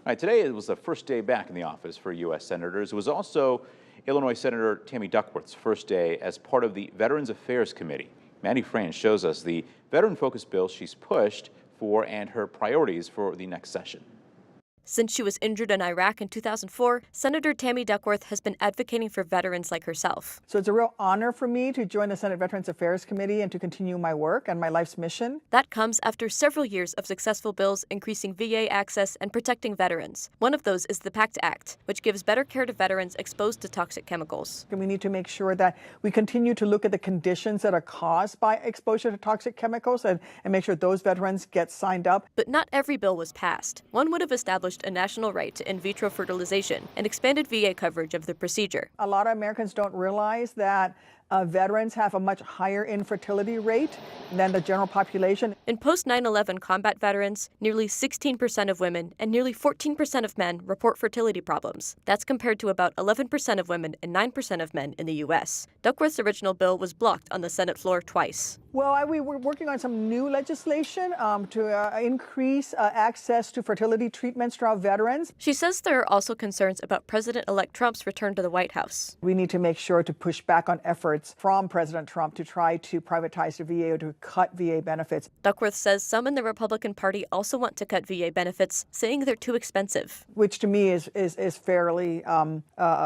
All right, today it was the first day back in the office for U.S. senators. It was also Illinois Senator Tammy Duckworth's first day as part of the Veterans Affairs Committee. Maddie Franz shows us the veteran-focused bill she's pushed for and her priorities for the next session. Since she was injured in Iraq in 2004, Senator Tammy Duckworth has been advocating for veterans like herself. So it's a real honor for me to join the Senate Veterans Affairs Committee and to continue my work and my life's mission. That comes after several years of successful bills increasing VA access and protecting veterans. One of those is the PACT Act, which gives better care to veterans exposed to toxic chemicals. And we need to make sure that we continue to look at the conditions that are caused by exposure to toxic chemicals and make sure those veterans get signed up. But not every bill was passed. One would have established a national right to in vitro fertilization and expanded VA coverage of the procedure. A lot of Americans don't realize that veterans have a much higher infertility rate than the general population. In post 9/11 combat veterans, nearly 16% of women and nearly 14% of men report fertility problems. That's compared to about 11% of women and 9% of men in the U.S. Duckworth's original bill was blocked on the Senate floor twice. Well, we were working on some new legislation to increase access to fertility treatments to our veterans. She says there are also concerns about President-elect Trump's return to the White House. We need to make sure to push back on efforts from President Trump to try to privatize the VA or to cut VA benefits. Duckworth says some in the Republican Party also want to cut VA benefits, saying they're too expensive. Which to me is fairly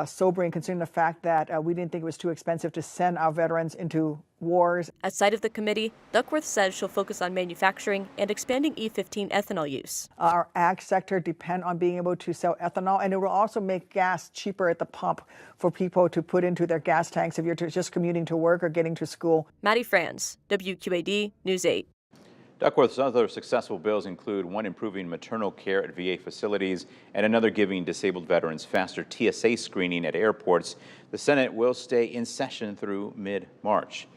sobering, considering the fact that we didn't think it was too expensive to send our veterans into wars. Outside of the committee, Duckworth says she'll focus on manufacturing and expanding E15 ethanol use. Our ag sector depend on being able to sell ethanol, and it will also make gas cheaper at the pump for people to put into their gas tanks if you're just commuting to work or getting to school. Maddie Franz, WQAD News 8. Duckworth's other successful bills include one improving maternal care at VA facilities and another giving disabled veterans faster TSA screening at airports. The Senate will stay in session through mid-March.